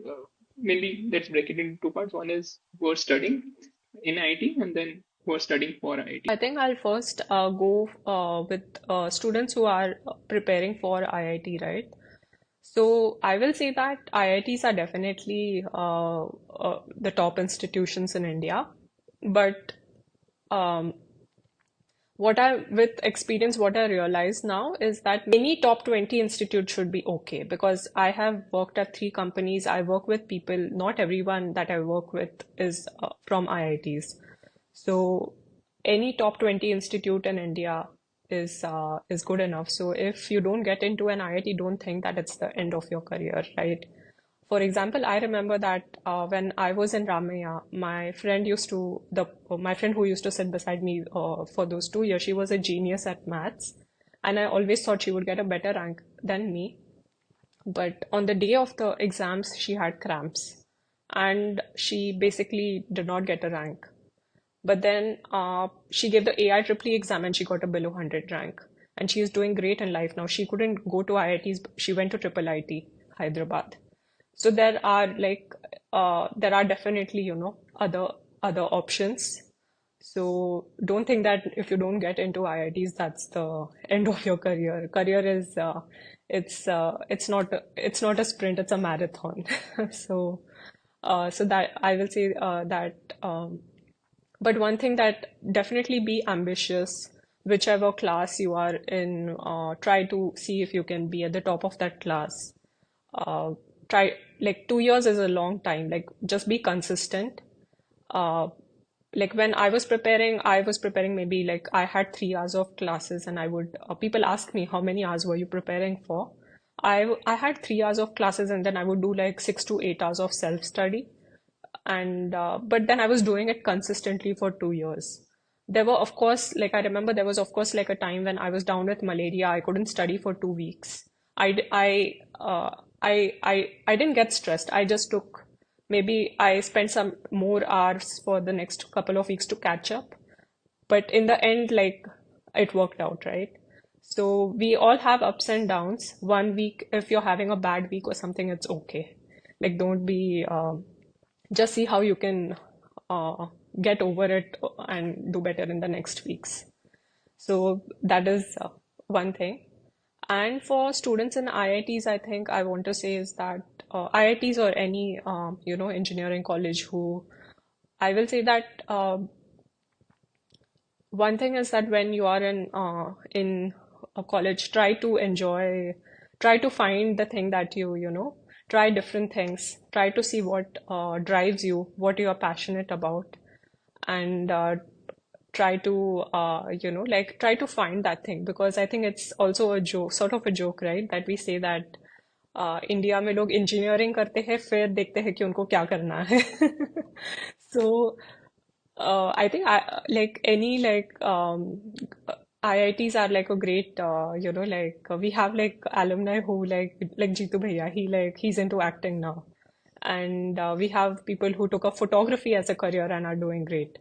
Maybe let's break it into two parts. One is who are studying in IT, and then who are studying for I IIT. think I'll first go with students who are preparing for IIT, right? So I will say that IITs are definitely the top institutions in India, but um, with experience, what I realize now is that any top 20 institute should be okay because I have worked at three companies. I work with people, not everyone that I work with is from IITs. So any top 20 institute in India is good enough. So if you don't get into an IIT, don't think that it's the end of your career, right? For example, I remember that when I was in Ramaya, my friend who used to sit beside me for those 2 years, she was a genius at maths, and I always thought she would get a better rank than me. But on the day of the exams, she had cramps, and she basically did not get a rank. But then she gave the AIEEE exam and she got a below 100 rank. And she is doing great in life now. She couldn't go to IITs, she went to Triple IT, Hyderabad. So there are definitely, other options. So don't think that if you don't get into IITs, that's the end of your career. Career is it's not a sprint, it's a marathon. So so that I will say that but one thing that definitely be ambitious, whichever class you are in, try to see if you can be at the top of that class. Uh, try like 2 years is a long time. Like just be consistent. Uh, like when I was preparing maybe like I had 3 hours of classes, and I would people ask me how many hours were you preparing for. I had 3 hours of classes, and then I would do like 6 to 8 hours of self study, and but then I was doing it consistently for 2 years. There were, of course, like I remember there was, of course, like a time when I was down with malaria. I couldn't study for 2 weeks. I, d- I didn't get stressed. I just took maybe I spent some more hours for the next couple of weeks to catch up. But in the end, like it worked out, right? So we all have ups and downs. One week, if you're having a bad week or something, it's okay. Like don't be just see how you can uh, get over it and do better in the next weeks. So that is one thing. And for students in IITs, I think I want to say is that IITs or any engineering college who I will say that one thing is that when you are in a college, try to find the thing that try different things, try to see what drives you, what you are passionate about, and try to find that thing because I think it's also a joke, sort of a joke, right? That we say that India में लोग engineering करते हैं फिर देखते हैं कि उनको क्या करना है so I think like any IITs are like a great we have like alumni who like Jitu Bhaiya he's into acting now, and we have people who took up photography as a career and are doing great,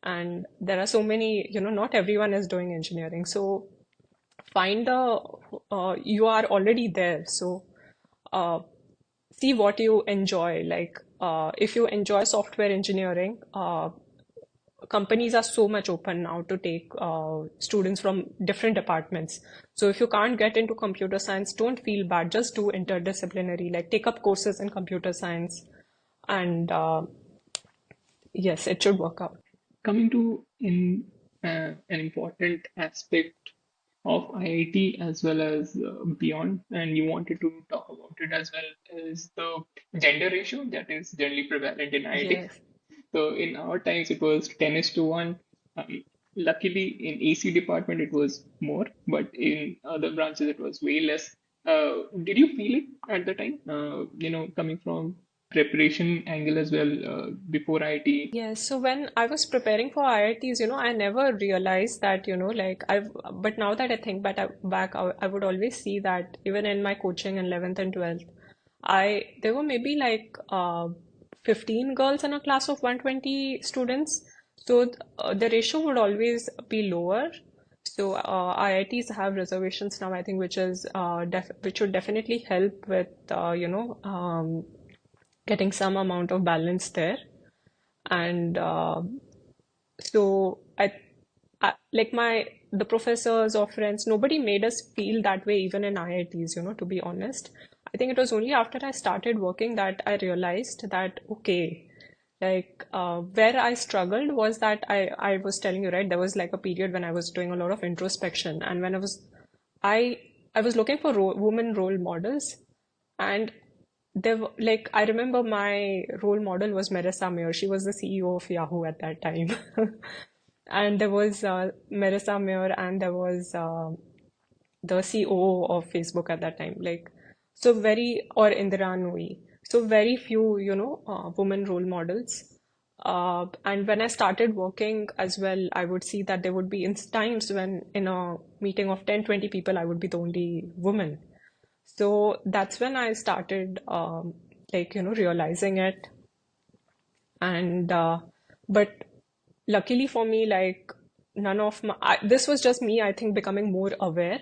and there are so many, not everyone is doing engineering, so find the you are already there, so uh, see what you enjoy. Like if you enjoy software engineering, companies are so much open now to take students from different departments. So if you can't get into computer science, don't feel bad, just do interdisciplinary, like take up courses in computer science, and yes, it should work out. Coming to in an important aspect of IIT as well as beyond, and you wanted to talk about it as well, is the gender ratio that is generally prevalent in IIT. Yes. So in our times, it was 10 is to 1. Luckily, in AC department, it was more, but in other branches, it was way less. Did you feel it at the time? Coming from preparation angle as well before IIT? Yes, so when I was preparing for IITs, I never realized that, like but now that I think back, I would always see that even in my coaching in 11th and 12th, there were maybe like 15 girls in a class of 120 students. So the ratio would always be lower. So IITs have reservations now, I think, which would definitely help with, getting some amount of balance there. And so I like my the professors or friends, nobody made us feel that way even in IITs, to be honest. I think it was only after I started working that I realized that okay, like where I struggled was that I was telling you, right, there was like a period when I was doing a lot of introspection, and when I I was looking for women role models, and like I remember my role model was Marissa Mayer. She was the CEO of Yahoo at that time. And there was Marissa Mayer, and there was the COO of Facebook at that time. Like, so very, or Indira Nooyi. So very few, women role models. And when I started working as well, I would see that there would be times when in a meeting of 10, 20 people, I would be the only woman. So that's when I started, like, realizing it. And, but luckily for me, like, this was just me, I think, becoming more aware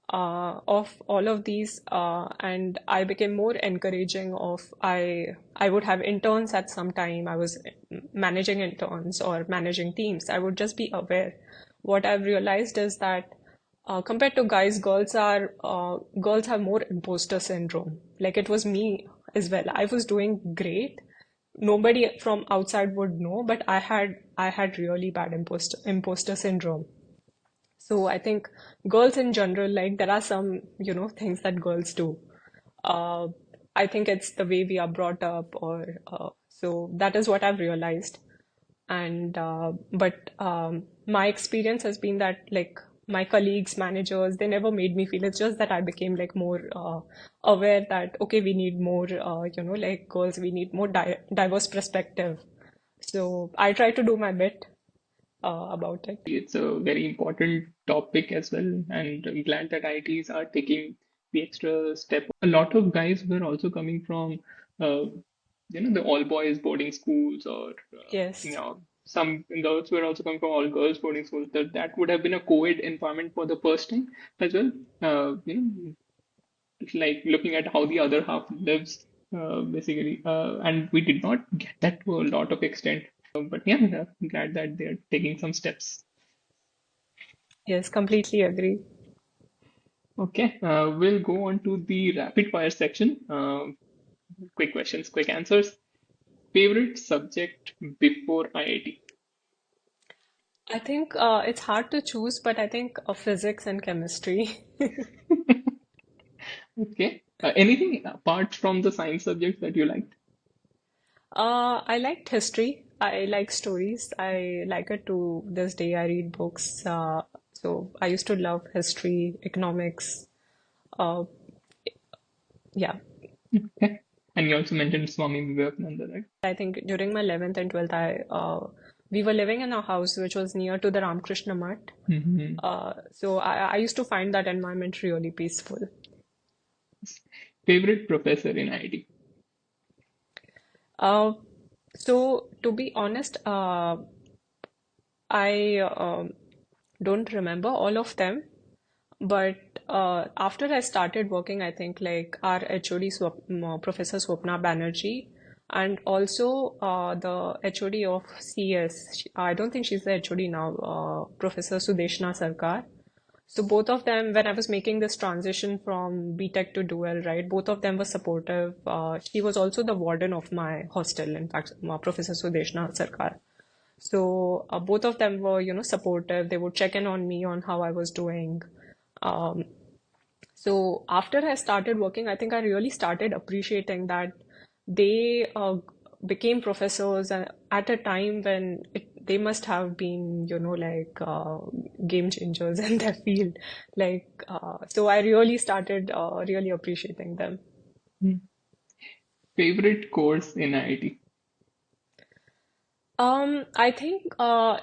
of all of these, and I became more encouraging of I would have interns at some time. I was managing interns or managing teams. I would just be aware. What I've realized is that compared to guys, girls have more imposter syndrome. Like it was me as well. I was doing great. Nobody from outside would know, but I had really bad imposter syndrome. So I think girls in general, like there are some, things that girls do. Uh, I think it's the way we are brought up, or so that is what I've realized. And but my experience has been that like my colleagues, managers, they never made me feel. It's just that I became like more aware that okay, we need more, like girls, we need more diverse perspective. So I try to do my bit about it. It's a very important topic as well, and I'm glad that IITs are taking the extra step. A lot of guys were also coming from, the all boys boarding schools, or Yes. some girls were also coming from all girls boarding schools. That would have been a co-ed environment for the first time as well. Like looking at how the other half lives, basically, and we did not get that to a lot of extent. But yeah, I'm glad that they're taking some steps. Yes, completely agree. Okay, we'll go on to the rapid fire section. Quick questions, quick answers. Favorite subject before IIT? I think it's hard to choose, but I think physics and chemistry. Okay. Anything apart from the science subjects that you liked? I liked history. I like stories. I like it to this day. I read books. So I used to love history, economics. Uh, yeah, Okay. And you also mentioned Swami Vivekananda, right? I think during my 11th and 12th, we were living in a house which was near to the Ramakrishna Mutt. Hmm. So I used to find that environment really peaceful. Favorite professor in IIT? Uh, so to be honest, I don't remember all of them, but after I started working, I think like our HOD Professor Swapna Banerjee, and also the HOD of CS. I don't think she's the HOD now, Professor Sudeshna Sarkar. So both of them, when I was making this transition from B.Tech to dual, right, both of them were supportive. She was also the warden of my hostel, in fact, Professor Sudeshna Sarkar. So both of them were, supportive. They would check in on me on how I was doing. Um, so after I started working, I think I really started appreciating that they became professors at a time when they must have been, like game changers in their field. So I really started really appreciating them. Favorite course in IIT? I think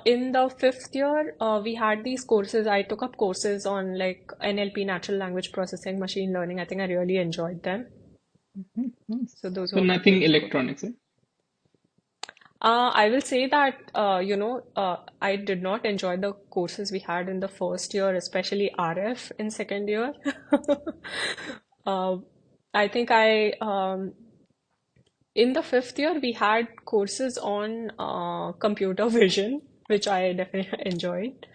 in the fifth year, we had these courses. I took up courses on like NLP, natural language processing, machine learning. I think I really enjoyed them. Nice. So those So were my nothing favorite courses. electronics, eh? I will say that, I did not enjoy the courses we had in the first year, especially RF in second year. Uh, I think in the fifth year, we had courses on computer vision, which I definitely enjoyed,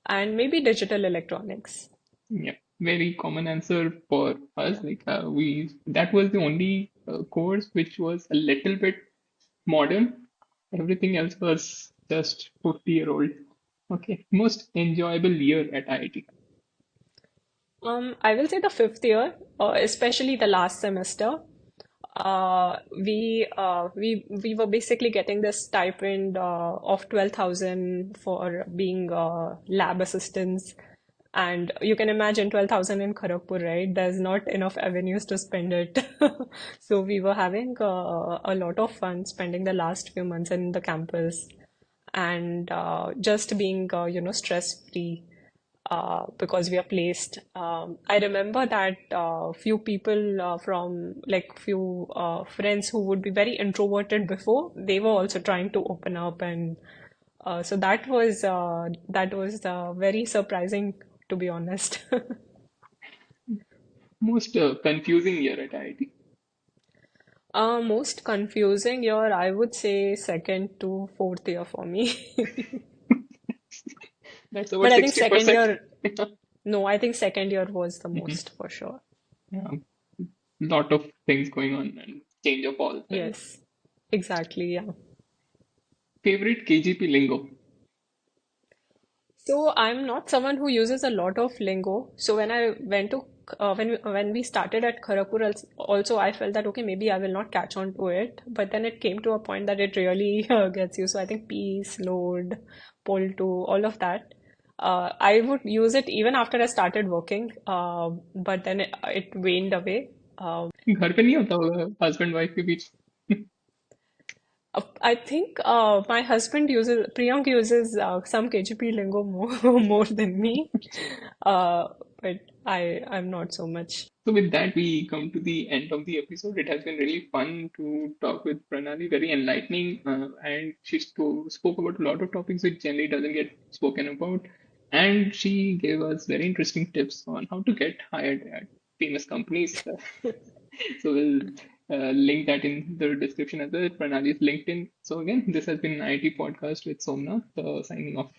and maybe digital electronics. Yeah, very common answer for us. Like we, that was the only course which was a little bit modern. Everything else was just 50-year-old. Okay, most enjoyable year at IIT. I will say the fifth year, especially the last semester. We were basically getting this stipend of 12,000 for being lab assistants, and you can imagine 12,000 in Kharagpur, right? There's not enough avenues to spend it. So we were having a lot of fun spending the last few months in the campus and just being, stress free because we are placed. I remember that few people from like few friends who would be very introverted before, they were also trying to open up, and so that was very surprising, to be honest. Most confusing year at IIT. Most confusing year, I would say second to fourth year for me. That's about But I think second 60%. year, no, I think second year was the Mhm. most for sure. Yeah, lot of things going on and change of all. Right? Yes, exactly. Yeah. Favorite KGP lingo. So I'm not someone who uses a lot of lingo. So when I went to when we started at Kharagpur, also I felt that okay, maybe I will not catch on to it. But then it came to a point that it really gets you. So I think peace, load, pull to all of that. I would use it even after I started working, but then it waned away. घर पे नहीं होता होगा husband wife के बीच. I think Priyank uses some KGP lingo more more than me, but I'm not so much. So with that, we come to the end of the episode. It has been really fun to talk with Pranali, very enlightening, and she spoke about a lot of topics which generally doesn't get spoken about, and she gave us very interesting tips on how to get hired at famous companies. So we'll link that in the description as well. Pranali's LinkedIn. So again, this has been an IT podcast with Somnath, signing off.